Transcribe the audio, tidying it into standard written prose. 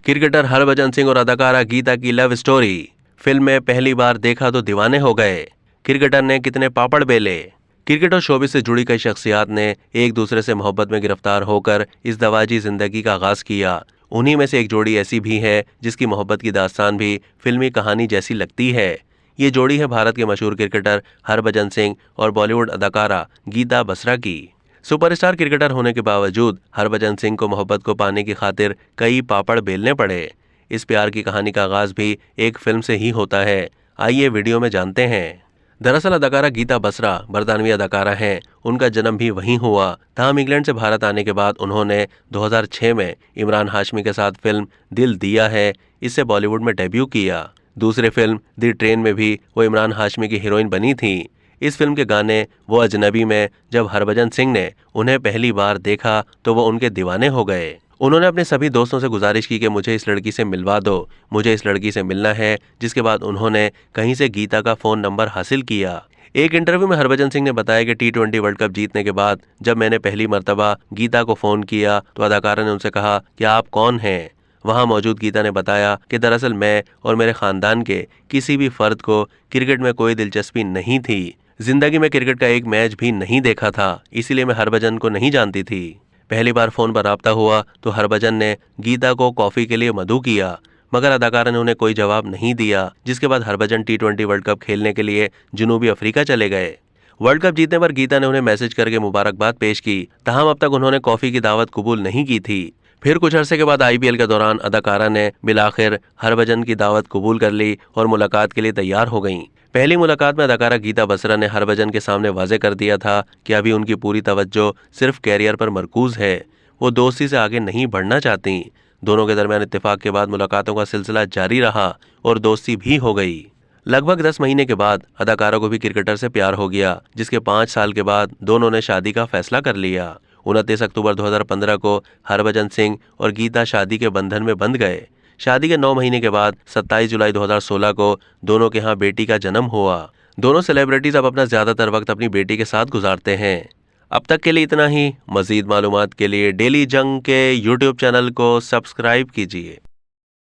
Cricketer Harbhajan Singh और अदाकारा गीता की लव स्टोरी। फिल्म में पहली बार देखा तो दीवाने हो गए। क्रिकेटर ने कितने पापड़ बेले। क्रिकेट और शोबिस से जुड़ी कई शख्सियात ने एक दूसरे से मोहब्बत में गिरफ्तार होकर इस दवाजी जिंदगी का आगाज किया। उन्हीं में से एक जोड़ी ऐसी भी है जिसकी मोहब्बत की दास्तान भी फिल्मी कहानी जैसी लगती है। ये जोड़ी है भारत के मशहूर क्रिकेटर हरभजन सिंह और बॉलीवुड अदाकारा गीता बसरा की। सुपरस्टार क्रिकेटर होने के बावजूद हरभजन सिंह को मोहब्बत को पाने की खातिर कई पापड़ बेलने पड़े। इस प्यार की कहानी का आगाज भी एक फिल्म से ही होता है। आइए वीडियो में जानते हैं। दरअसल अदाकारा गीता बसरा बरतानवी अदाकारा हैं। उनका जन्म भी वहीं हुआ। तमाम इंग्लैंड से भारत आने के बाद उन्होंने 2006 में इमरान हाशमी के साथ फिल्म दिल दिया है इससे बॉलीवुड में डेब्यू किया। दूसरी फिल्म दी ट्रेन में भी वो इमरान हाशमी की हीरोइन बनी थी। इस फिल्म के गाने वो अजनबी में जब हरभजन सिंह ने उन्हें पहली बार देखा तो वो उनके दीवाने हो गए। उन्होंने अपने सभी दोस्तों से गुजारिश की कि मुझे इस लड़की से मिलवा दो, मुझे इस लड़की से मिलना है। जिसके बाद उन्होंने कहीं से गीता का फोन नंबर हासिल किया। एक इंटरव्यू में हरभजन सिंह ने बताया कि T20 वर्ल्ड कप जीतने के बाद जब मैंने पहली मर्तबा गीता को फोन किया तो अदाकारा ने उनसे कहा कि आप कौन हैं। वहां मौजूद गीता ने बताया कि दरअसल मैं और मेरे खानदान के किसी भी फर्द को क्रिकेट में कोई दिलचस्पी नहीं थी। जिंदगी में क्रिकेट का एक मैच भी नहीं देखा था, इसीलिए मैं हरभजन को नहीं जानती थी। पहली बार फोन पर राब्ता हुआ तो हरभजन ने गीता को कॉफी के लिए मदऊ किया, मगर अदाकारा ने उन्हें कोई जवाब नहीं दिया। जिसके बाद हरभजन T20 वर्ल्ड कप खेलने के लिए जनूबी अफ्रीका चले गए। वर्ल्ड कप जीतने पर गीता ने उन्हें मैसेज करके मुबारकबाद पेश की। तहम अब तक उन्होंने कॉफी की दावत कबूल नहीं की थी। फिर कुछ अरसे के बाद IPL के दौरान अदाकारा ने बिलाखिर हरभजन की दावत कबूल कर ली और मुलाकात के लिए तैयार हो गईं। पहली मुलाकात में अदाकारा गीता बसरा ने हरभजन के सामने वाजे कर दिया था कि अभी उनकी पूरी तवज्जो सिर्फ कैरियर पर मरकूज है। वो दोस्ती से आगे नहीं बढ़ना चाहती। दोनों के दरमियान इत्तेफाक के बाद मुलाकातों का सिलसिला जारी रहा और दोस्ती भी हो गई। लगभग 10 महीने के बाद अदाकारा को भी क्रिकेटर से प्यार हो गया, जिसके 5 साल के बाद दोनों ने शादी का फैसला कर लिया। 29 अक्टूबर 2015 को हरभजन सिंह और गीता शादी के बंधन में बंध गए। शादी के 9 महीने के बाद 27 जुलाई 2016 को दोनों के यहाँ बेटी का जन्म हुआ। दोनों सेलिब्रिटीज अब अपना ज्यादातर वक्त अपनी बेटी के साथ गुजारते हैं। अब तक के लिए इतना ही। मजीद मालूमात के लिए डेली जंग के YouTube चैनल को सब्सक्राइब कीजिए।